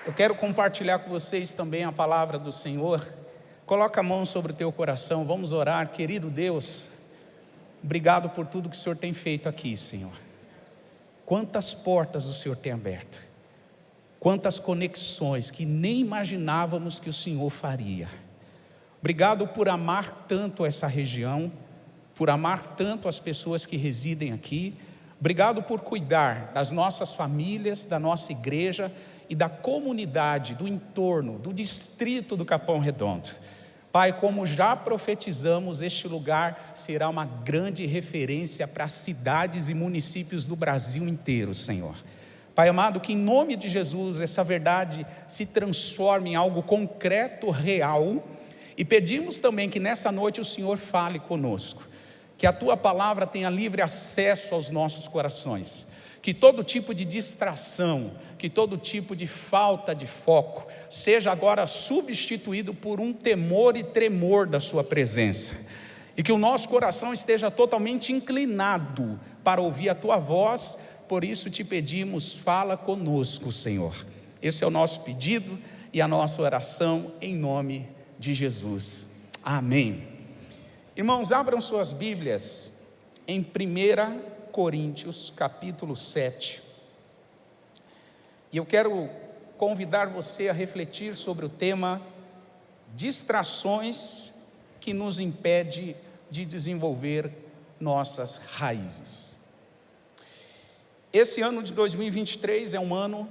Eu quero compartilhar com vocês também a palavra do Senhor. Coloca a mão sobre o teu coração, vamos orar. Querido Deus, obrigado por tudo que o Senhor tem feito aqui, Senhor. Quantas portas o Senhor tem aberto, quantas conexões que nem imaginávamos que o Senhor faria. Obrigado por amar tanto essa região, por amar tanto as pessoas que residem aqui. Obrigado por cuidar das nossas famílias, da nossa igreja e da comunidade, do entorno, do distrito do Capão Redondo. Pai, como já profetizamos, este lugar será uma grande referência para cidades e municípios do Brasil inteiro, Senhor. Pai amado, que em nome de Jesus essa verdade se transforme em algo concreto, real, e pedimos também que nessa noite o Senhor fale conosco, que a Tua palavra tenha livre acesso aos nossos corações, que todo tipo de distração, que todo tipo de falta de foco, seja agora substituído por um temor e tremor da Sua presença, e que o nosso coração esteja totalmente inclinado para ouvir a Tua voz. Por isso te pedimos, fala conosco, Senhor. Esse é o nosso pedido e a nossa oração em nome de Jesus, amém. Irmãos, abram suas Bíblias em 1 Coríntios capítulo 7, e eu quero convidar você a refletir sobre o tema distrações que nos impede de desenvolver nossas raízes. Esse ano de 2023 é um ano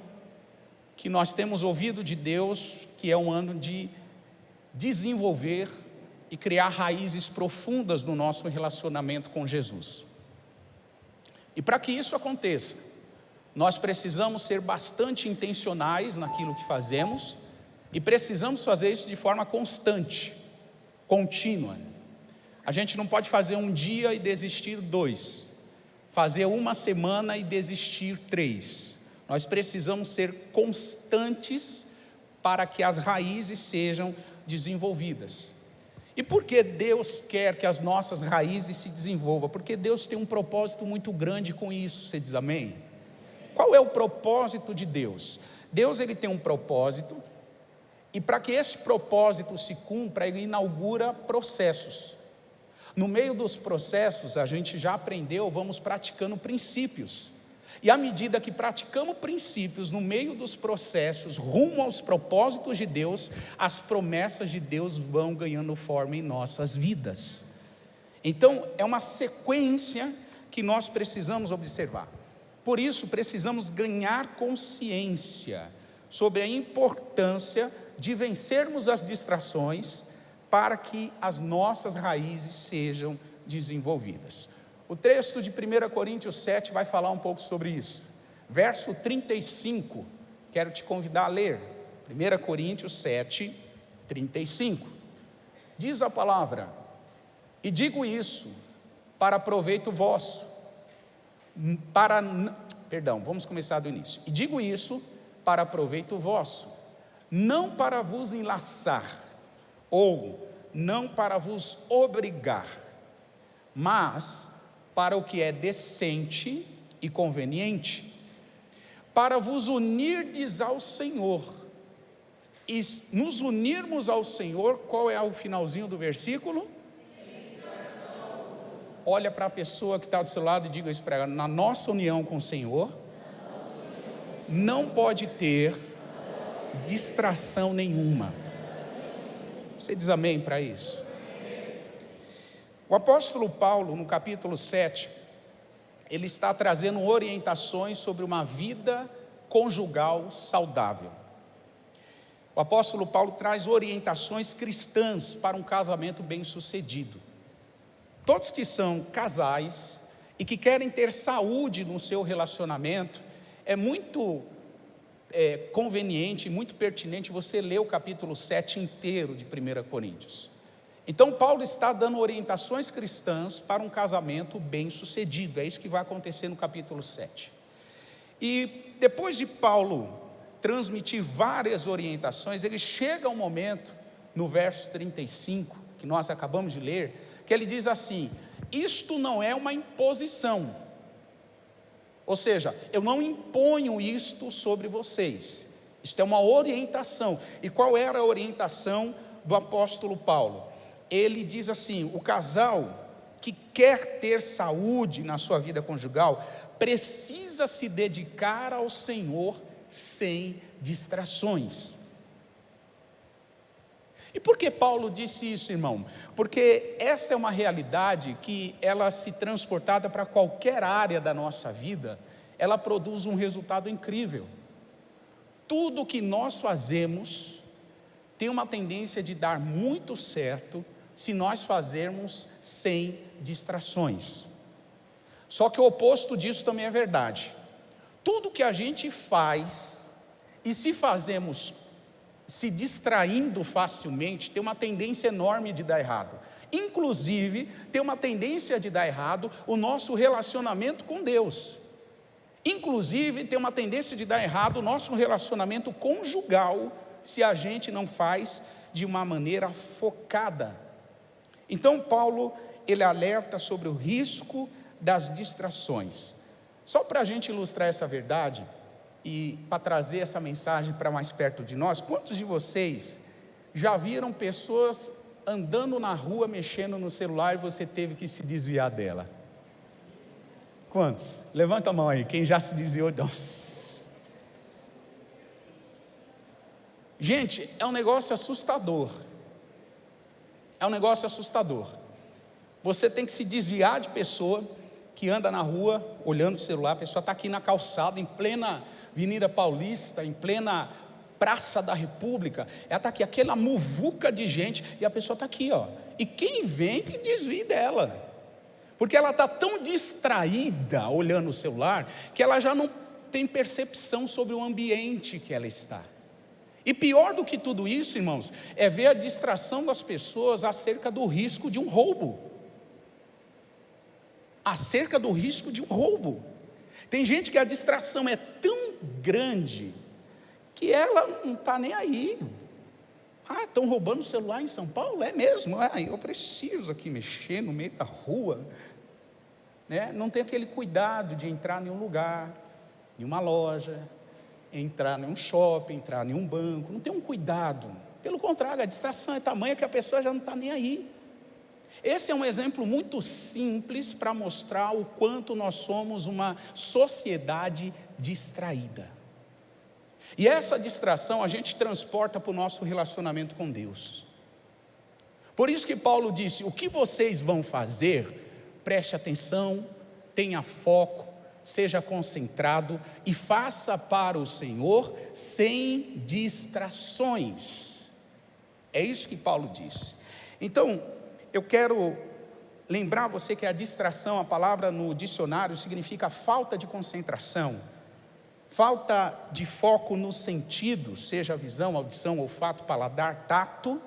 que nós temos ouvido de Deus, que é um ano de desenvolver e criar raízes profundas no nosso relacionamento com Jesus. E para que isso aconteça, nós precisamos ser bastante intencionais naquilo que fazemos, e precisamos fazer isso de forma constante, contínua. A gente não pode fazer um dia e desistir 2, fazer uma semana e desistir 3. Nós precisamos ser constantes para que as raízes sejam desenvolvidas. E por que Deus quer que as nossas raízes se desenvolvam? Porque Deus tem um propósito muito grande com isso. Você diz amém? Qual é o propósito de Deus? Deus, ele tem um propósito, e para que esse propósito se cumpra, ele inaugura processos. No meio dos processos, a gente já aprendeu, vamos praticando princípios. E à medida que praticamos princípios no meio dos processos, rumo aos propósitos de Deus, as promessas de Deus vão ganhando forma em nossas vidas. Então, é uma sequência que nós precisamos observar. Por isso, precisamos ganhar consciência sobre a importância de vencermos as distrações para que as nossas raízes sejam desenvolvidas. O texto de 1 Coríntios 7 vai falar um pouco sobre isso. Verso 35, quero te convidar a ler. 1 Coríntios 7, 35. Diz a palavra: e digo isso para proveito vosso, vamos começar do início. E digo isso para proveito vosso, não para vos enlaçar, ou não para vos obrigar, mas para o que é decente e conveniente, para vos unirdes ao Senhor. E nos unirmos ao Senhor, qual é o finalzinho do versículo? Olha para a pessoa que está do seu lado e diga isso para ela: na nossa união com o Senhor, não pode ter distração nenhuma. Você diz amém para isso? O apóstolo Paulo, no capítulo 7, ele está trazendo orientações sobre uma vida conjugal saudável. O apóstolo Paulo traz orientações cristãs para um casamento bem-sucedido. Todos que são casais e que querem ter saúde no seu relacionamento, é muito conveniente, muito pertinente você ler o capítulo 7 inteiro de 1 Coríntios. Então Paulo está dando orientações cristãs para um casamento bem-sucedido. É isso que vai acontecer no capítulo 7. E depois de Paulo transmitir várias orientações, ele chega a um momento, no verso 35, que nós acabamos de ler, que ele diz assim: isto não é uma imposição. Ou seja, eu não imponho isto sobre vocês. Isto é uma orientação. E qual era a orientação do apóstolo Paulo? Ele diz assim: o casal que quer ter saúde na sua vida conjugal precisa se dedicar ao Senhor sem distrações. E por que Paulo disse isso, irmão? Porque essa é uma realidade que ela, se transportada para qualquer área da nossa vida, ela produz um resultado incrível. Tudo que nós fazemos tem uma tendência de dar muito certo se nós fazermos sem distrações. Só que o oposto disso também é verdade. Tudo que a gente faz, e se fazemos se distraindo facilmente, tem uma tendência enorme de dar errado. Inclusive, tem uma tendência de dar errado o nosso relacionamento com Deus. Inclusive, tem uma tendência de dar errado o nosso relacionamento conjugal, se a gente não faz de uma maneira focada. Então, Paulo, ele alerta sobre o risco das distrações. Só para a gente ilustrar essa verdade, e para trazer essa mensagem para mais perto de nós, quantos de vocês já viram pessoas andando na rua, mexendo no celular, e você teve que se desviar dela? Quantos? Levanta a mão aí, quem já se desviou. Nossa. Gente, é um negócio assustador. É um negócio assustador. Você tem que se desviar de pessoa que anda na rua, olhando o celular. A pessoa está aqui na calçada, em plena Avenida Paulista, em plena Praça da República. Ela está aqui, aquela muvuca de gente, e a pessoa está aqui, ó. E quem vem que desvie dela. Porque ela está tão distraída olhando o celular, que ela já não tem percepção sobre o ambiente que ela está. E pior do que tudo isso, irmãos, é ver a distração das pessoas acerca do risco de um roubo. Acerca do risco de um roubo. Tem gente que a distração é tão grande que ela não está nem aí. Ah, estão roubando o celular em São Paulo? É mesmo? Ah, eu preciso aqui mexer no meio da rua. Né? Não tem aquele cuidado de entrar em um lugar, em uma loja, entrar em um shopping, entrar em um banco. Não tem um cuidado. Pelo contrário, a distração é tamanha que a pessoa já não está nem aí. Esse é um exemplo muito simples para mostrar o quanto nós somos uma sociedade distraída. E essa distração a gente transporta para o nosso relacionamento com Deus. Por isso que Paulo disse: o que vocês vão fazer, preste atenção, tenha foco, seja concentrado e faça para o Senhor sem distrações. É isso que Paulo disse. Então, eu quero lembrar você que a distração, a palavra no dicionário significa falta de concentração, falta de foco nos sentidos, seja visão, audição, olfato, paladar, tato,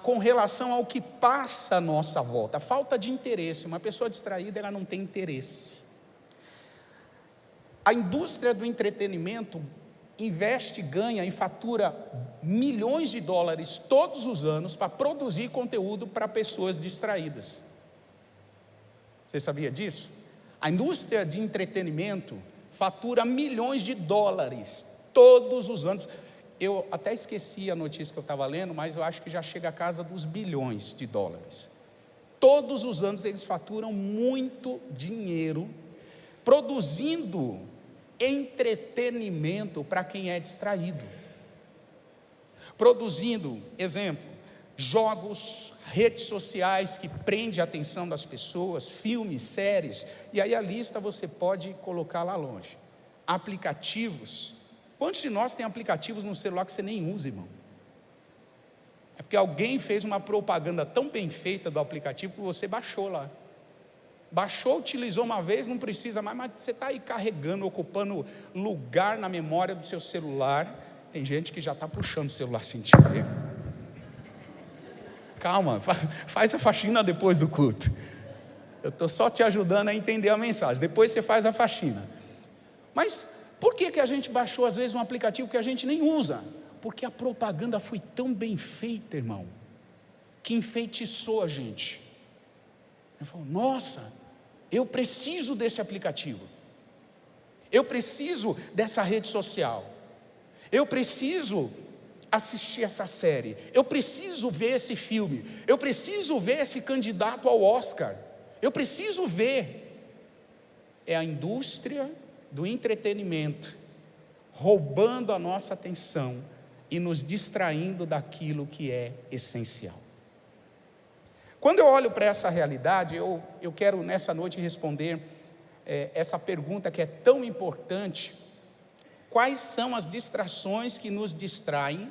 com relação ao que passa à nossa volta, falta de interesse. Uma pessoa distraída, ela não tem interesse. A indústria do entretenimento investe, ganha e fatura milhões de dólares todos os anos para produzir conteúdo para pessoas distraídas. Você sabia disso? A indústria de entretenimento fatura milhões de dólares todos os anos. Eu até esqueci a notícia que eu estava lendo, mas eu acho que já chega a casa dos bilhões de dólares. Todos os anos eles faturam muito dinheiro produzindo entretenimento para quem é distraído. Produzindo, exemplo, jogos, redes sociais que prendem a atenção das pessoas, filmes, séries, e aí a lista você pode colocar lá longe. Aplicativos. Quantos de nós tem aplicativos no celular que você nem usa, irmão? É porque alguém fez uma propaganda tão bem feita do aplicativo que você baixou lá. Baixou, utilizou uma vez, não precisa mais, mas você está aí carregando, ocupando lugar na memória do seu celular. Tem gente que já está puxando o celular assim, deixa eu ver. Calma, faz a faxina depois do culto. Eu estou só te ajudando a entender a mensagem. Depois você faz a faxina. Mas por que a gente baixou às vezes um aplicativo que a gente nem usa? Porque a propaganda foi tão bem feita, irmão, que enfeitiçou a gente. Ele falou: nossa, eu preciso desse aplicativo, eu preciso dessa rede social, Eu preciso assistir essa série, eu preciso ver esse filme, eu preciso ver esse candidato ao Oscar, eu preciso ver. É a indústria do entretenimento roubando a nossa atenção e nos distraindo daquilo que é essencial. Quando eu olho para essa realidade, eu quero nessa noite responder essa pergunta que é tão importante: quais são as distrações que nos distraem?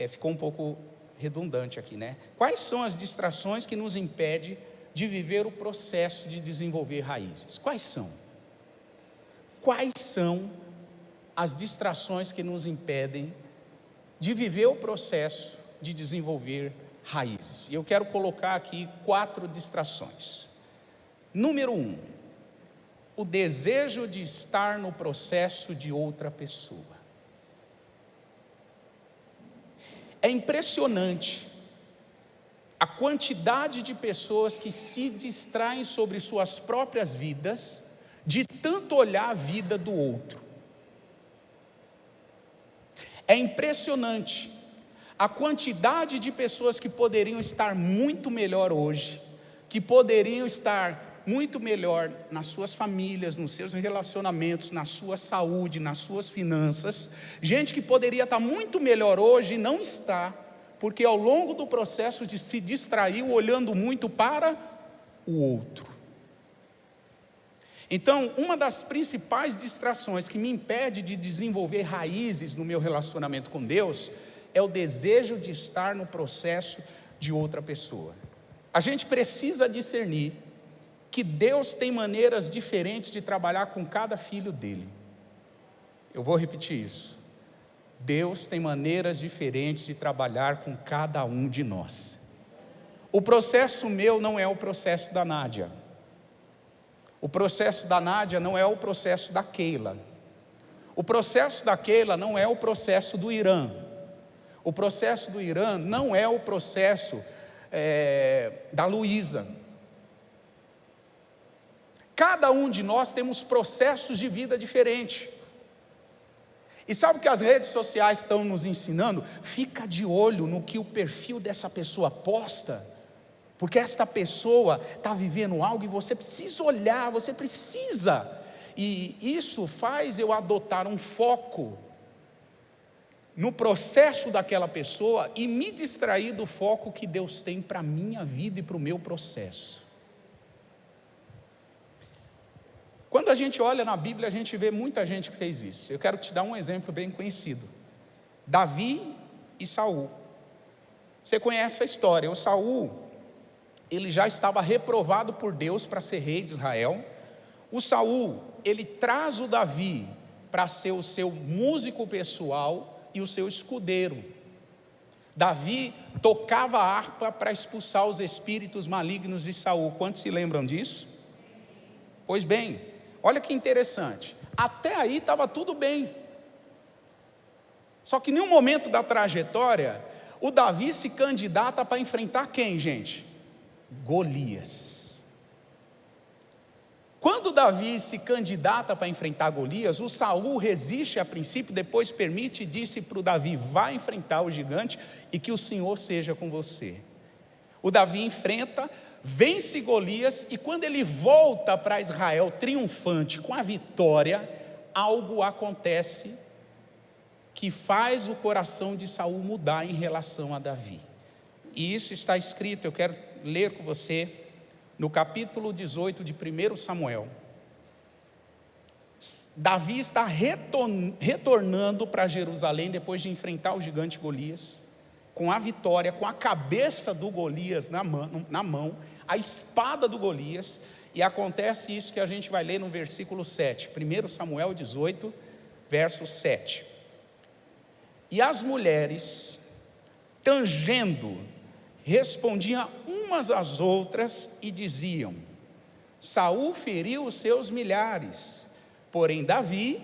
Ficou um pouco redundante aqui, né? Quais são as distrações que nos impedem de viver o processo de desenvolver raízes? Quais são? Quais são as distrações que nos impedem de viver o processo de desenvolver raízes? E eu quero colocar aqui 4 distrações. Número 1, o desejo de estar no processo de outra pessoa. É impressionante a quantidade de pessoas que se distraem sobre suas próprias vidas, de tanto olhar a vida do outro. É impressionante a quantidade de pessoas que poderiam estar muito melhor hoje, que poderiam estar muito melhor nas suas famílias, nos seus relacionamentos, na sua saúde, nas suas finanças. Gente que poderia estar muito melhor hoje e não está, porque ao longo do processo de se distraiu olhando muito para o outro. Então, uma das principais distrações que me impede de desenvolver raízes no meu relacionamento com Deus é o desejo de estar no processo de outra pessoa. A gente precisa discernir que Deus tem maneiras diferentes de trabalhar com cada filho dele. Eu vou repetir isso. Deus tem maneiras diferentes de trabalhar com cada um de nós. O processo meu não é o processo da Nádia. O processo da Nádia não é o processo da Keila. O processo da Keila não é o processo do Irã. O processo do Irã não é o processo da Luísa. Cada um de nós temos processos de vida diferentes. E sabe o que as redes sociais estão nos ensinando? Fica de olho no que o perfil dessa pessoa posta, porque esta pessoa está vivendo algo e você precisa olhar, você precisa. E isso faz eu adotar um foco no processo daquela pessoa e me distrair do foco que Deus tem para a minha vida e para o meu processo. Quando a gente olha na Bíblia, a gente vê muita gente que fez isso. Eu quero te dar um exemplo bem conhecido: Davi e Saul. Você conhece a história. O Saul, ele já estava reprovado por Deus para ser rei de Israel. O Saul, ele traz o Davi para ser o seu músico pessoal e o seu escudeiro. Davi tocava a harpa para expulsar os espíritos malignos de Saul. Quantos se lembram disso? Pois bem, olha que interessante, até aí estava tudo bem. Só que em um momento da trajetória, o Davi se candidata para enfrentar quem, gente? Golias. Quando Davi se candidata para enfrentar Golias, o Saul resiste a princípio, depois permite e disse para o Davi: vai enfrentar o gigante e que o Senhor seja com você. O Davi enfrenta, vence Golias, e quando ele volta para Israel triunfante com a vitória, algo acontece que faz o coração de Saul mudar em relação a Davi. E isso está escrito, eu quero ler com você, no capítulo 18 de 1 Samuel. Davi está retornando para Jerusalém depois de enfrentar o gigante Golias, com a vitória, com a cabeça do Golias na mão, a espada do Golias, e acontece isso que a gente vai ler no versículo 7, 1 Samuel 18, verso 7. E as mulheres, tangendo, respondiam umas às outras e diziam: Saul feriu os seus milhares, porém Davi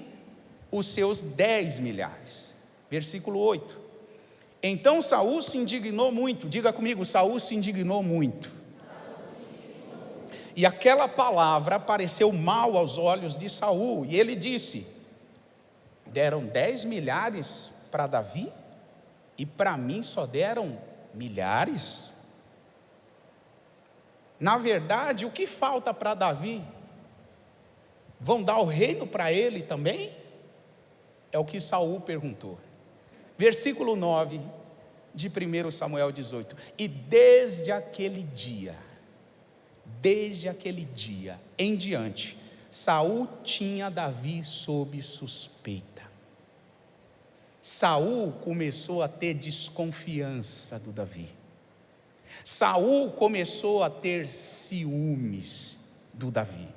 os seus 10 milhares. Versículo 8. Então Saul se indignou muito. Diga comigo: Saul se indignou muito. E aquela palavra pareceu mal aos olhos de Saul, e ele disse: deram 10 milhares para Davi e para mim só deram milhares? Na verdade, o que falta para Davi? Vão dar o reino para ele também? É o que Saul perguntou. Versículo 9 de 1 Samuel 18. E desde aquele dia em diante, Saul tinha Davi sob suspeita. Saul começou a ter desconfiança do Davi. Saul começou a ter ciúmes do Davi.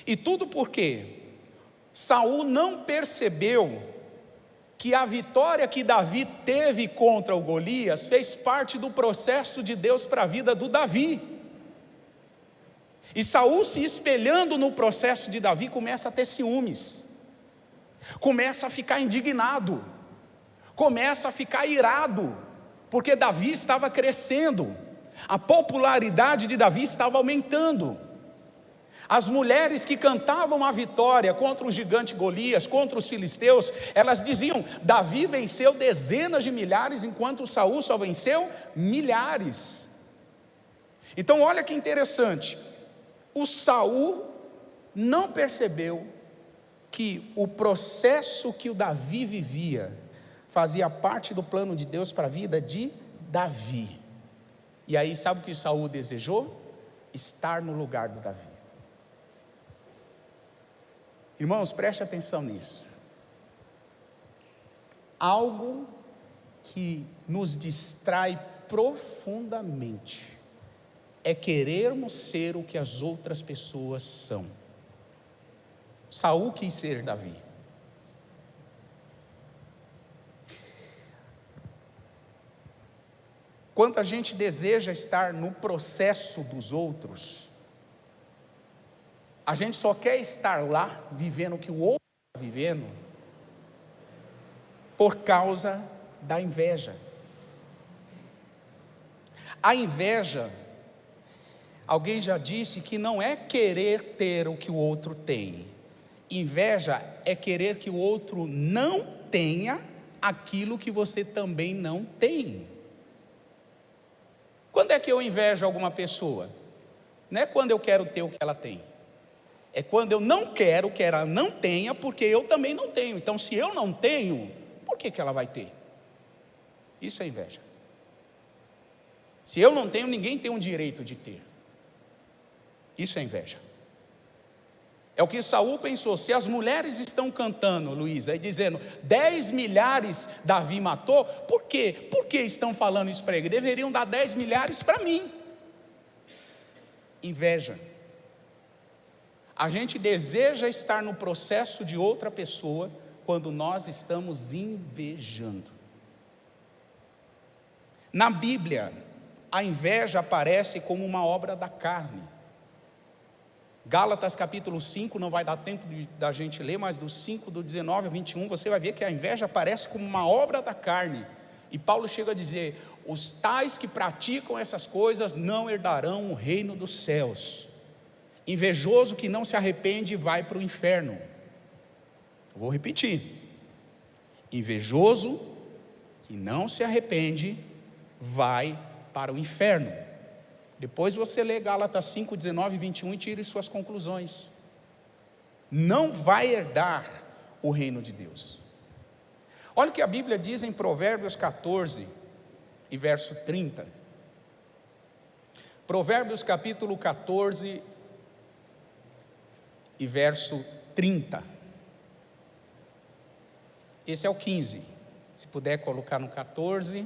E tudo porque Saul não percebeu que a vitória que Davi teve contra o Golias fez parte do processo de Deus para a vida do Davi. E Saul, se espelhando no processo de Davi, começa a ter ciúmes, começa a ficar indignado, começa a ficar irado, porque Davi estava crescendo, a popularidade de Davi estava aumentando. As mulheres que cantavam a vitória contra o gigante Golias, contra os filisteus, elas diziam: Davi venceu dezenas de milhares, enquanto Saul só venceu milhares. Então olha que interessante, o Saul não percebeu que o processo que o Davi vivia fazia parte do plano de Deus para a vida de Davi. E aí sabe o que Saul desejou? Estar no lugar do Davi. Irmãos, preste atenção nisso. Algo que nos distrai profundamente é querermos ser o que as outras pessoas são. Saul quis ser Davi. Quanta gente deseja estar no processo dos outros, a gente só quer estar lá, vivendo o que o outro está vivendo, por causa da inveja. A inveja, alguém já disse que não é querer ter o que o outro tem. Inveja é querer que o outro não tenha aquilo que você também não tem. Quando é que eu invejo alguma pessoa? Não é quando eu quero ter o que ela tem. É quando eu não quero que ela não tenha, porque eu também não tenho. Então, se eu não tenho, por que ela vai ter? Isso é inveja. Se eu não tenho, ninguém tem o direito de ter. Isso é inveja. É o que Saul pensou. Se as mulheres estão cantando, Luísa, e dizendo 10 milhares Davi matou, por quê? Por que estão falando isso para ele? Deveriam dar 10 milhares para mim. Inveja. A gente deseja estar no processo de outra pessoa quando nós estamos invejando. Na Bíblia, a inveja aparece como uma obra da carne. Gálatas capítulo 5, não vai dar tempo da gente ler, mas do 5, do 19 ao 21, você vai ver que a inveja aparece como uma obra da carne. E Paulo chega a dizer: os tais que praticam essas coisas não herdarão o reino dos céus. Invejoso que não se arrepende vai para o inferno. Vou repetir: invejoso que não se arrepende vai para o inferno. Depois você lê Gálatas 5, 19 e 21 e tire suas conclusões. Não vai herdar o reino de Deus. Olha o que a Bíblia diz em Provérbios 14 e verso 30. Provérbios capítulo 14 e verso 30. Esse é o 15. Se puder colocar no 14.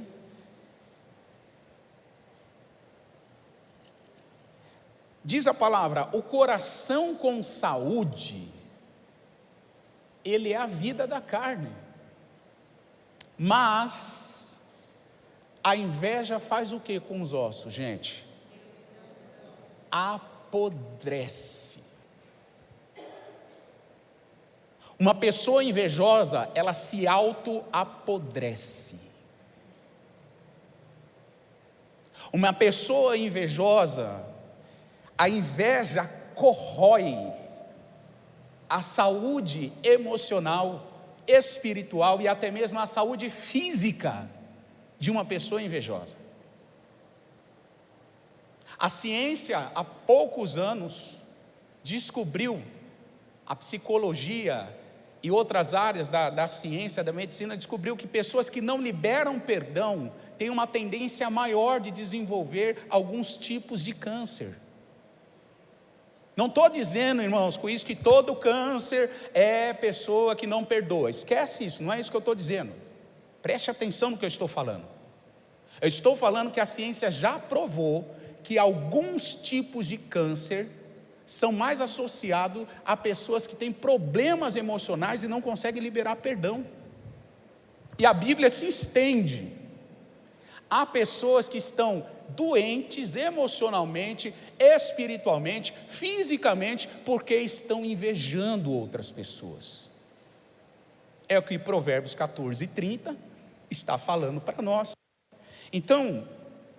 Diz a palavra: o coração com saúde, ele é a vida da carne. Mas a inveja faz o que com os ossos, gente? Apodrece. Uma pessoa invejosa, ela se auto-apodrece. Uma pessoa invejosa, a inveja corrói a saúde emocional espiritual e até mesmo a saúde física de uma pessoa invejosa. A ciência, há poucos anos, descobriu, a psicologia e outras áreas da ciência, da medicina, descobriu que pessoas que não liberam perdão têm uma tendência maior de desenvolver alguns tipos de câncer. Não estou dizendo, irmãos, com isso que todo câncer é pessoa que não perdoa. Esquece isso, não é isso que eu estou dizendo. Preste atenção no que eu estou falando. Eu estou falando que a ciência já provou que alguns tipos de câncer são mais associados a pessoas que têm problemas emocionais e não conseguem liberar perdão. E a Bíblia se estende. Há pessoas que estão doentes emocionalmente, espiritualmente, fisicamente, porque estão invejando outras pessoas. É o que Provérbios 14:30 está falando para nós. Então,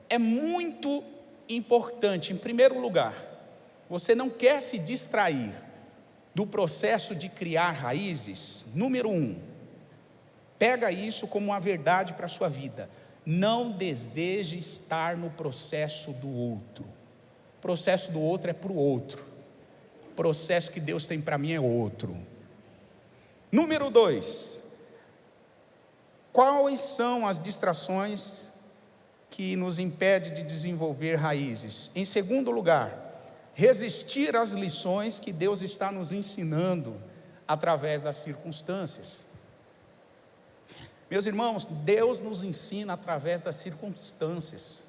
é muito importante, em primeiro lugar, você não quer se distrair do processo de criar raízes. Número 1, pega isso como uma verdade para a sua vida. Não deseje estar no processo do outro. O processo do outro é para o outro. O processo que Deus tem para mim é outro. Número 2, quais são as distrações que nos impedem de desenvolver raízes? Em segundo lugar, resistir às lições que Deus está nos ensinando através das circunstâncias. Meus irmãos, Deus nos ensina através das circunstâncias.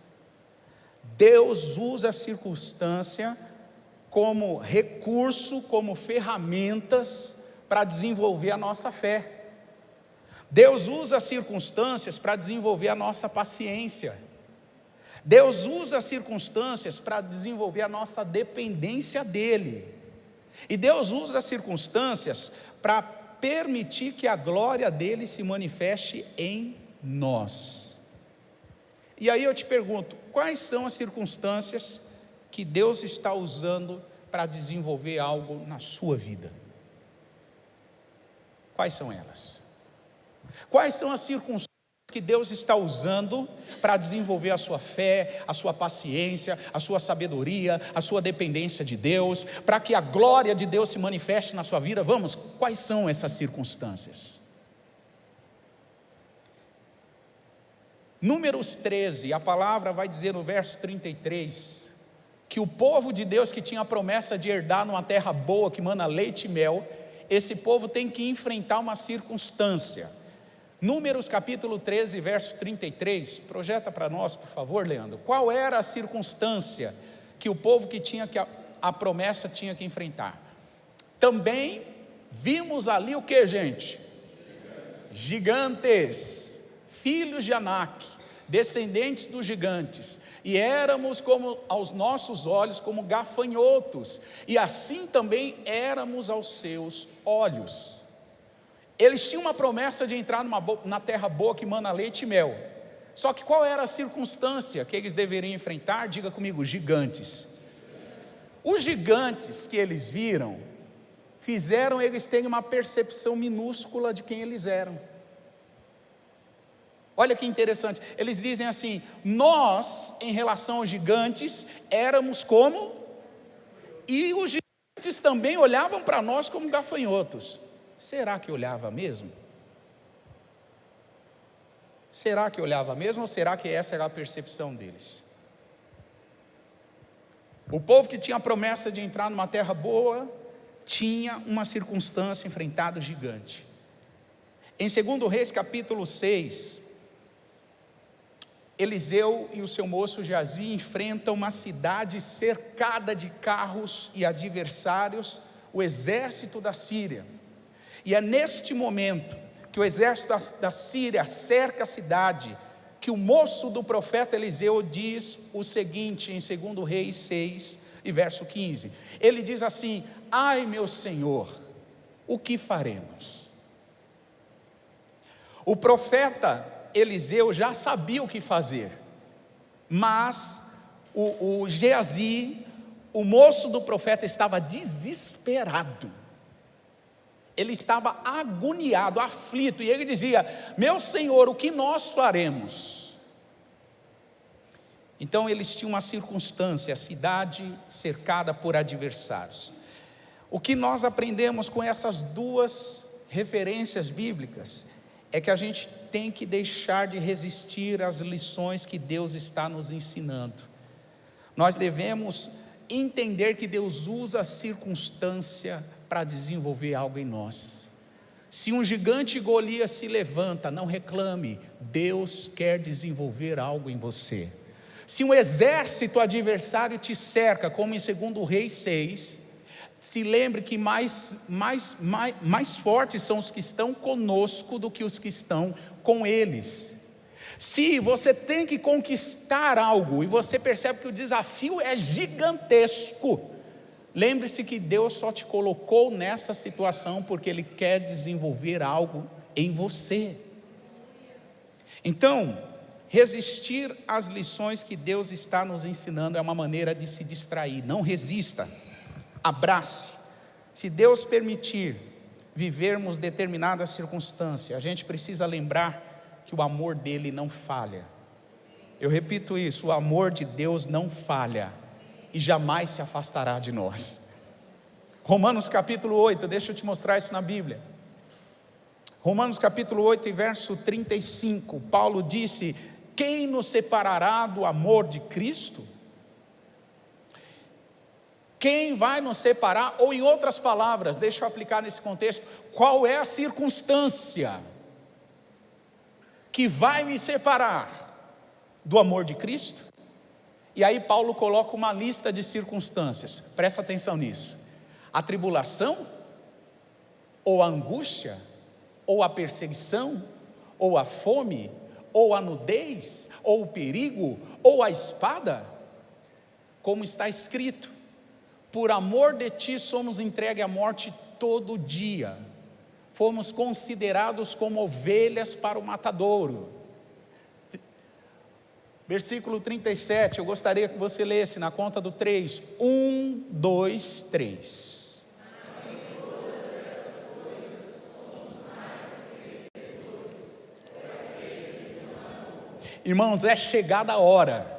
Deus usa a circunstância como recurso, como ferramentas para desenvolver a nossa fé. Deus usa as circunstâncias para desenvolver a nossa paciência. Deus usa as circunstâncias para desenvolver a nossa dependência dEle. E Deus usa as circunstâncias para permitir que a glória dEle se manifeste em nós. E aí eu te pergunto, quais são as circunstâncias que Deus está usando para desenvolver algo na sua vida? Quais são elas? Quais são as circunstâncias que Deus está usando para desenvolver a sua fé, a sua paciência, a sua sabedoria, a sua dependência de Deus, para que a glória de Deus se manifeste na sua vida? Vamos, quais são essas circunstâncias? Números 13, a palavra vai dizer no verso 33, que o povo de Deus que tinha a promessa de herdar numa terra boa, que mana leite e mel, esse povo tem que enfrentar uma circunstância. Números capítulo 13, verso 33, projeta para nós, por favor, Leandro. Qual era a circunstância que o povo que tinha a promessa tinha que enfrentar? Também vimos ali o que, gente? Gigantes, filhos de Anak, descendentes dos gigantes, e éramos como aos nossos olhos como gafanhotos, e assim também éramos aos seus olhos. Eles tinham uma promessa de entrar na terra boa que mana leite e mel. Só que qual era a circunstância que eles deveriam enfrentar? Diga comigo, gigantes. Os gigantes que eles viram, fizeram eles terem uma percepção minúscula de quem eles eram. Olha que interessante, eles dizem assim, nós, em relação aos gigantes, éramos como? E os gigantes também olhavam para nós como gafanhotos. Será que olhava mesmo? Será que olhava mesmo ou será que essa era a percepção deles? O povo que tinha a promessa de entrar numa terra boa, tinha uma circunstância enfrentada gigante. Em 2 Reis capítulo 6, Eliseu e o seu moço Geazi enfrentam uma cidade cercada de carros e adversários, o exército da Síria. E é neste momento que o exército da Síria cerca a cidade, que o moço do profeta Eliseu diz o seguinte em 2 Reis 6 e verso 15. Ele diz assim, ai meu Senhor, o que faremos? O profeta Eliseu já sabia o que fazer, mas o Geazi, o moço do profeta, estava desesperado. Ele estava agoniado, aflito, e ele dizia: meu Senhor, o que nós faremos? Então eles tinham uma circunstância, a cidade cercada por adversários. O que nós aprendemos com essas duas referências bíblicas é que a gente tem que deixar de resistir às lições que Deus está nos ensinando. Nós devemos entender que Deus usa a circunstância para desenvolver algo em nós. Se um gigante Golias se levanta, não reclame, Deus quer desenvolver algo em você. Se um exército adversário te cerca, como em 2 Reis 6, se lembre que mais fortes são os que estão conosco do que os que estão com eles. Se você tem que conquistar algo e você percebe que o desafio é gigantesco, lembre-se que Deus só te colocou nessa situação porque Ele quer desenvolver algo em você. Então, resistir às lições que Deus está nos ensinando é uma maneira de se distrair. Não resista, abrace. Se Deus permitir vivermos determinada circunstância, a gente precisa lembrar que o amor dele não falha. Eu repito isso, o amor de Deus não falha e jamais se afastará de nós. Romanos capítulo 8, deixa eu te mostrar isso na Bíblia. Romanos capítulo 8 e verso 35, Paulo disse: quem nos separará do amor de Cristo? Quem vai nos separar? Ou em outras palavras, deixa eu aplicar nesse contexto, qual é a circunstância que vai me separar do amor de Cristo? E aí Paulo coloca uma lista de circunstâncias, presta atenção nisso: a tribulação, ou a angústia, ou a perseguição, ou a fome, ou a nudez, ou o perigo, ou a espada, como está escrito: por amor de ti somos entregues à morte todo dia, fomos considerados como ovelhas para o matadouro. Versículo 37, eu gostaria que você lesse na conta do 3, 1, 2, 3. Irmãos, é chegada a hora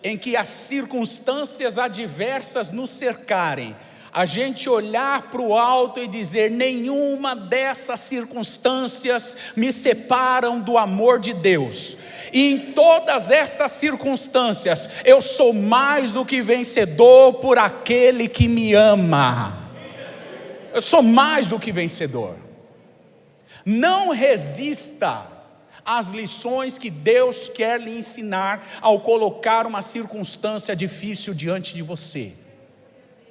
em que as circunstâncias adversas nos cercarem, a gente olhar para o alto e dizer: nenhuma dessas circunstâncias me separam do amor de Deus, e em todas estas circunstâncias, eu sou mais do que vencedor por aquele que me ama. Eu sou mais do que vencedor. Não resista às lições que Deus quer lhe ensinar ao colocar uma circunstância difícil diante de você.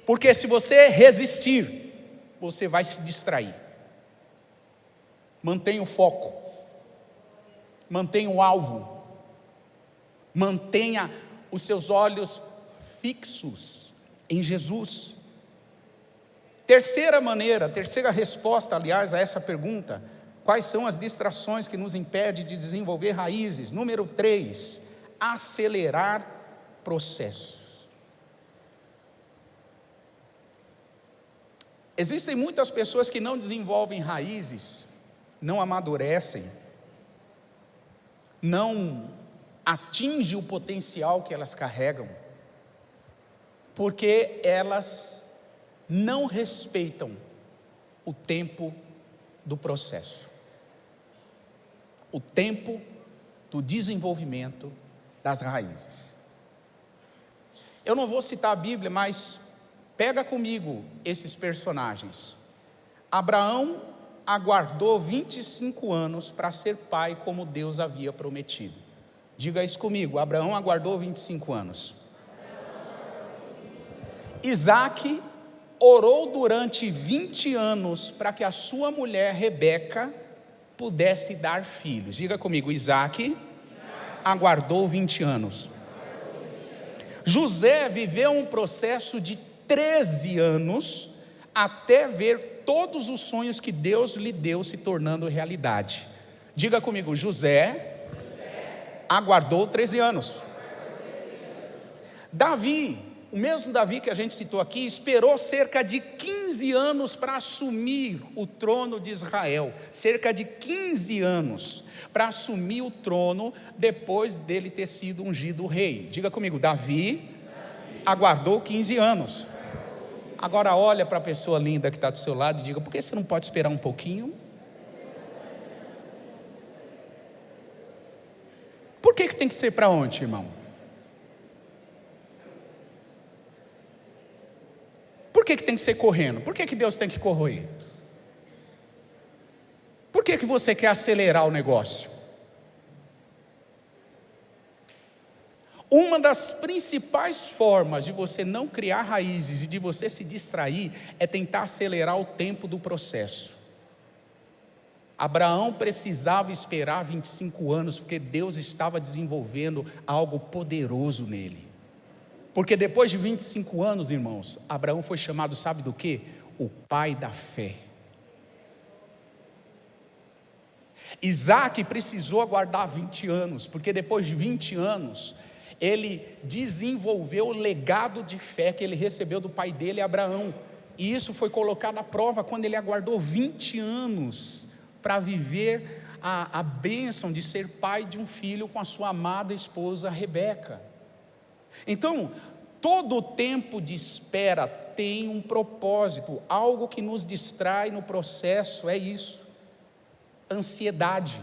Porque se você resistir, você vai se distrair. Mantenha o foco, mantenha o alvo, mantenha os seus olhos fixos em Jesus. Terceira resposta, aliás, a essa pergunta: quais são as distrações que nos impedem de desenvolver raízes? Número 3, acelerar processos. Existem muitas pessoas que não desenvolvem raízes, não amadurecem, não atingem o potencial que elas carregam, porque elas não respeitam o tempo do processo, o tempo do desenvolvimento das raízes. Eu não vou citar a Bíblia, mas pega comigo esses personagens. Abraão aguardou 25 anos para ser pai, como Deus havia prometido. Diga isso comigo: Abraão aguardou 25 anos. Isaac orou durante 20 anos para que a sua mulher Rebeca pudesse dar filhos. Diga comigo: Isaac aguardou 20 anos. José viveu um processo de 13 anos até ver todos os sonhos que Deus lhe deu se tornando realidade. Diga comigo: José aguardou 13 anos. Davi o mesmo Davi que a gente citou aqui, esperou cerca de 15 anos para assumir o trono de Israel. Cerca de 15 anos para assumir o trono depois dele ter sido ungido rei. Diga comigo, Davi aguardou 15 anos. Agora olha para a pessoa linda que está do seu lado e diga, por que você não pode esperar um pouquinho? Por que tem que ser para onde, irmão? Por que tem que ser correndo? Por que Deus tem que correr? Por que você quer acelerar o negócio? Uma das principais formas de você não criar raízes e de você se distrair é tentar acelerar o tempo do processo. Abraão precisava esperar 25 anos porque Deus estava desenvolvendo algo poderoso nele. Porque depois de 25 anos, irmãos, Abraão foi chamado, sabe do quê? O pai da fé. Isaac precisou aguardar 20 anos, porque depois de 20 anos, ele desenvolveu o legado de fé que ele recebeu do pai dele, Abraão. E isso foi colocado à prova quando ele aguardou 20 anos para viver a bênção de ser pai de um filho com a sua amada esposa Rebeca. Então, todo o tempo de espera tem um propósito, algo que nos distrai no processo é isso, ansiedade,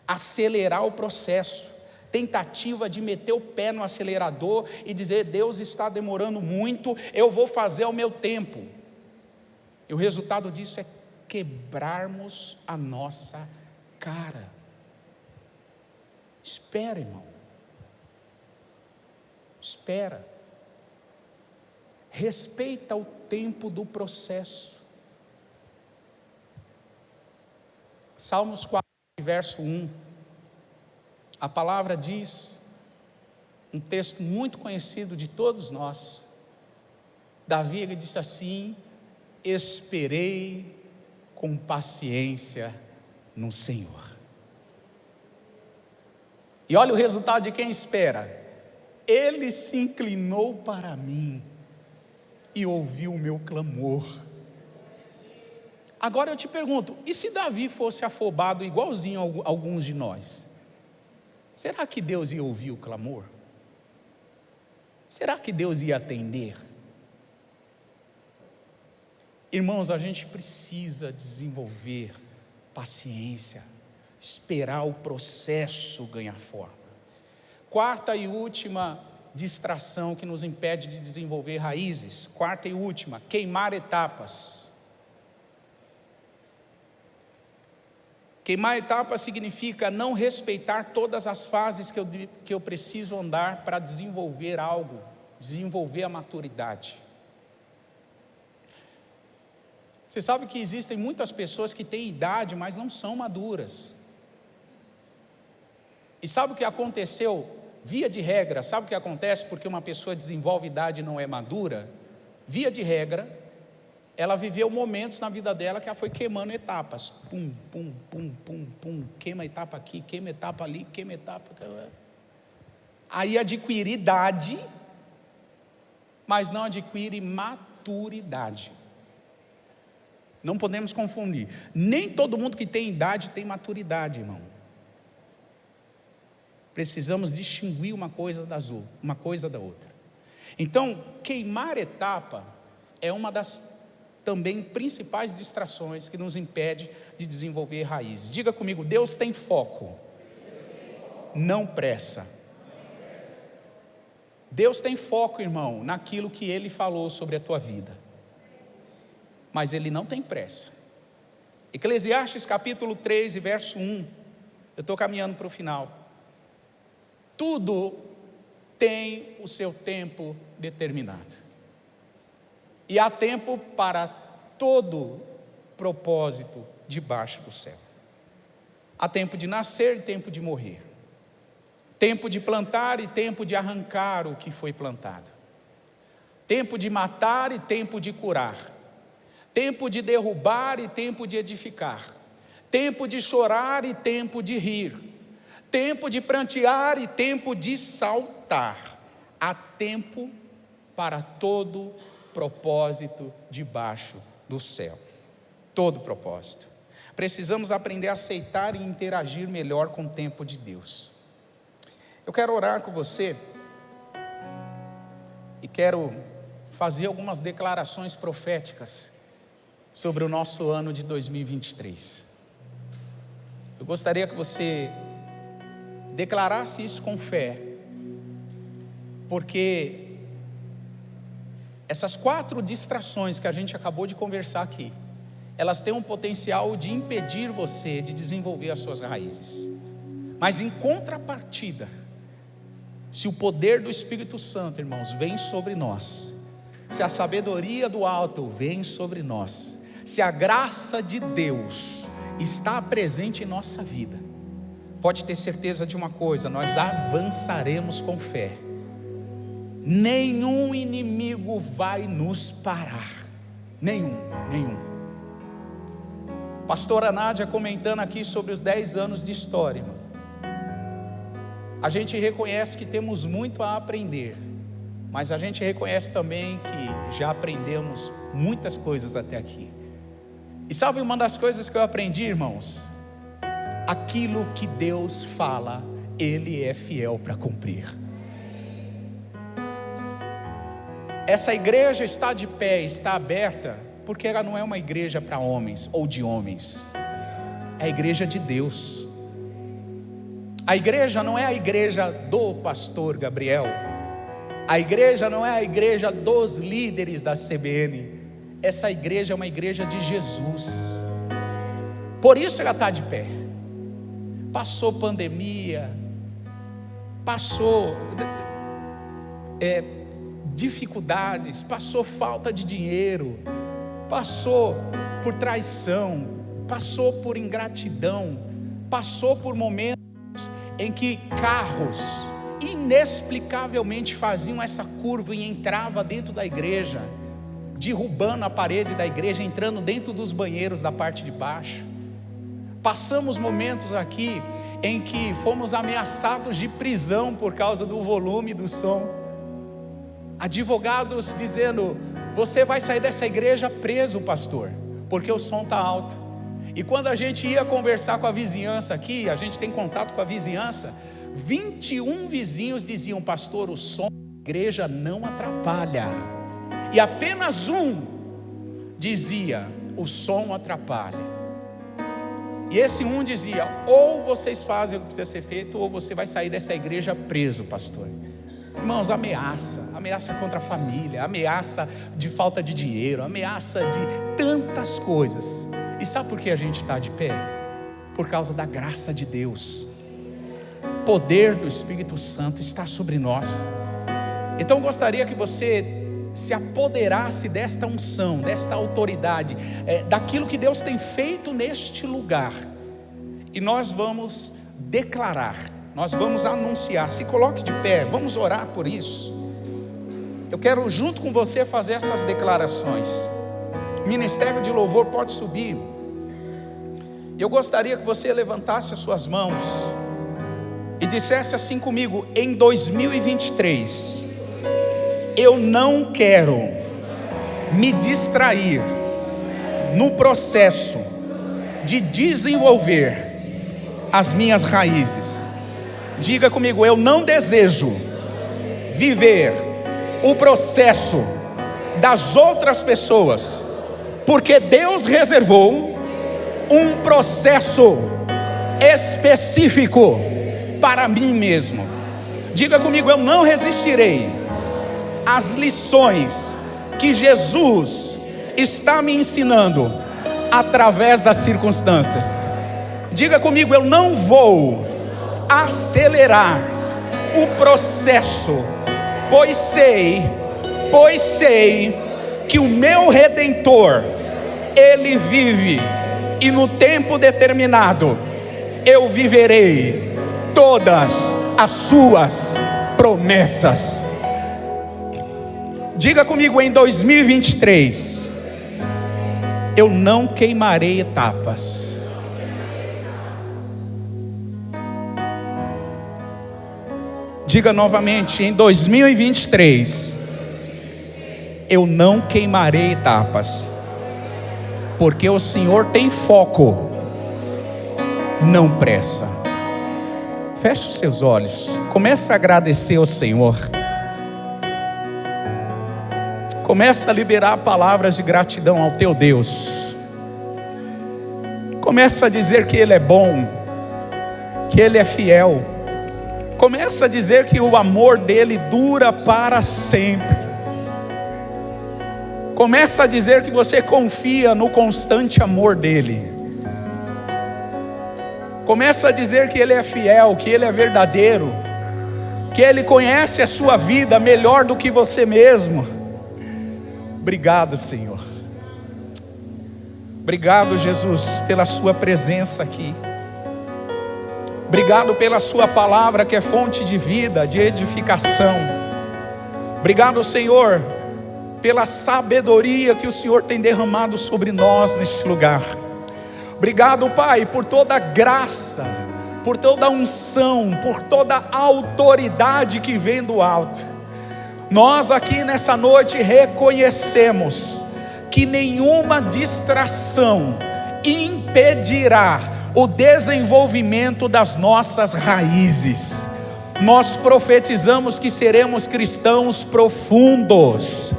acelerar o processo, tentativa de meter o pé no acelerador e dizer, Deus está demorando muito, eu vou fazer ao meu tempo, e o resultado disso é quebrarmos a nossa cara. Espera, irmão, espera, respeita o tempo do processo. Salmos 4, verso 1, a palavra diz, um texto muito conhecido de todos nós, Davi disse assim, esperei com paciência no Senhor. E olha o resultado de quem espera, Ele se inclinou para mim e ouviu o meu clamor. Agora eu te pergunto, e se Davi fosse afobado igualzinho a alguns de nós? Será que Deus ia ouvir o clamor? Será que Deus ia atender? Irmãos, a gente precisa desenvolver paciência, esperar o processo ganhar forma. Quarta e última distração que nos impede de desenvolver raízes, quarta e última, queimar etapas. Queimar etapas significa não respeitar todas as fases que eu preciso andar para desenvolver algo, desenvolver a maturidade. Você sabe que existem muitas pessoas que têm idade, mas não são maduras. E sabe o que aconteceu? Via de regra, sabe o que acontece porque uma pessoa desenvolve idade e não é madura? Via de regra, ela viveu momentos na vida dela que ela foi queimando etapas. Pum, pum, pum, pum, pum. Queima etapa aqui, queima etapa ali, queima etapa. Aí adquire idade, mas não adquire maturidade. Não podemos confundir. Nem todo mundo que tem idade tem maturidade, irmão. Precisamos distinguir uma coisa da outra. Então, queimar etapa é uma das também principais distrações que nos impede de desenvolver raízes. Diga comigo, Deus tem foco, não pressa. Deus tem foco, irmão, naquilo que Ele falou sobre a tua vida, mas Ele não tem pressa. Eclesiastes capítulo 3 e verso 1, eu estou caminhando para o final. Tudo tem o seu tempo determinado. E há tempo para todo propósito debaixo do céu. Há tempo de nascer e tempo de morrer. Tempo de plantar e tempo de arrancar o que foi plantado. Tempo de matar e tempo de curar. Tempo de derrubar e tempo de edificar. Tempo de chorar e tempo de rir. Tempo de prantear e tempo de saltar. Há tempo para todo propósito debaixo do céu. Todo propósito. Precisamos aprender a aceitar e interagir melhor com o tempo de Deus. Eu quero orar com você e quero fazer algumas declarações proféticas sobre o nosso ano de 2023. Eu gostaria que você declarasse isso com fé, porque essas 4 distrações que a gente acabou de conversar aqui, elas têm um potencial de impedir você de desenvolver as suas raízes. Mas em contrapartida, se o poder do Espírito Santo, irmãos, vem sobre nós, se a sabedoria do alto vem sobre nós, se a graça de Deus está presente em nossa vida, pode ter certeza de uma coisa: nós avançaremos com fé. Nenhum inimigo vai nos parar. Nenhum. Pastora Nádia comentando aqui sobre os 10 anos de história, irmão. A gente reconhece que temos muito a aprender, mas a gente reconhece também que já aprendemos muitas coisas até aqui. E sabe uma das coisas que eu aprendi, irmãos? Aquilo que Deus fala, Ele é fiel para cumprir. Essa igreja está de pé, está aberta, porque ela não é uma igreja para homens ou de homens, é a igreja de Deus. A igreja não é a igreja do pastor Gabriel, a igreja não é a igreja dos líderes da CBN, essa igreja é uma igreja de Jesus. Por isso ela está de pé. Passou pandemia, passou dificuldades, passou falta de dinheiro, passou por traição, passou por ingratidão, passou por momentos em que carros inexplicavelmente faziam essa curva e entrava dentro da igreja, derrubando a parede da igreja, entrando dentro dos banheiros da parte de baixo. Passamos momentos aqui em que fomos ameaçados de prisão por causa do volume do som. Advogados dizendo: você vai sair dessa igreja preso, pastor, porque o som está alto. E quando a gente ia conversar com a vizinhança aqui, a gente tem contato com a vizinhança, 21 vizinhos diziam: pastor, o som da igreja não atrapalha. E apenas um dizia: o som atrapalha. E esse um dizia: ou vocês fazem o que precisa ser feito, ou você vai sair dessa igreja preso, pastor. Irmãos, ameaça contra a família, ameaça de falta de dinheiro, ameaça de tantas coisas. E sabe por que a gente está de pé? Por causa da graça de Deus. O poder do Espírito Santo está sobre nós. Então eu gostaria que você se apoderasse desta unção, desta autoridade, daquilo que Deus tem feito neste lugar. E nós vamos declarar, nós vamos anunciar. Se coloque de pé, vamos orar por isso. Eu quero junto com você fazer essas declarações. O ministério de louvor pode subir. Eu gostaria que você levantasse as suas mãos e dissesse assim comigo: em 2023 eu não quero me distrair no processo de desenvolver as minhas raízes. Diga comigo: eu não desejo viver o processo das outras pessoas, porque Deus reservou um processo específico para mim mesmo. Diga comigo: eu não resistirei às lições que Jesus está me ensinando através das circunstâncias. Diga comigo: eu não vou acelerar o processo, pois sei que o meu Redentor, Ele vive, e no tempo determinado eu viverei todas as suas promessas. Diga comigo: em 2023 eu não queimarei etapas. Diga novamente: em 2023 eu não queimarei etapas, porque o Senhor tem foco, não pressa. Feche os seus olhos, comece a agradecer ao Senhor, comece a liberar palavras de gratidão ao teu Deus, comece a dizer que Ele é bom, que Ele é fiel, comece a dizer que o amor dEle dura para sempre, comece a dizer que você confia no constante amor dEle, começa a dizer que Ele é fiel, que Ele é verdadeiro, que Ele conhece a sua vida melhor do que você mesmo. Obrigado, Senhor. Obrigado, Jesus, pela sua presença aqui. Obrigado pela sua palavra que é fonte de vida, de edificação. Obrigado, Senhor, pela sabedoria que o Senhor tem derramado sobre nós neste lugar. Obrigado, Pai, por toda a graça, por toda a unção, por toda a autoridade que vem do alto. Nós aqui nessa noite reconhecemos que nenhuma distração impedirá o desenvolvimento das nossas raízes. Nós profetizamos que seremos cristãos profundos.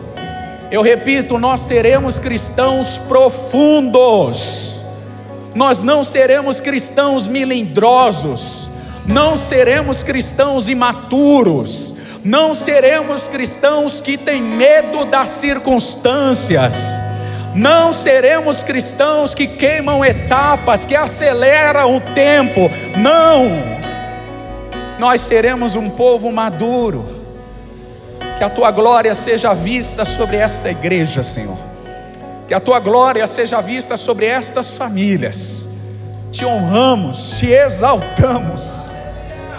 Eu repito, nós seremos cristãos profundos. Nós não seremos cristãos melindrosos, não seremos cristãos imaturos, não seremos cristãos que têm medo das circunstâncias, não seremos cristãos que queimam etapas, que aceleram o tempo. Não, nós seremos um povo maduro. Que a tua glória seja vista sobre esta igreja, Senhor. Que a tua glória seja vista sobre estas famílias. Te honramos, te exaltamos,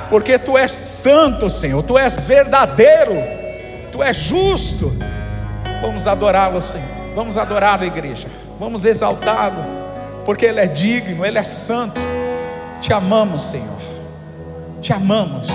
porque tu és santo, Senhor, tu és verdadeiro, tu és justo. Vamos adorá-lo, Senhor, vamos adorá-lo, igreja, vamos exaltá-lo, porque Ele é digno, Ele é santo. Te amamos, Senhor, te amamos.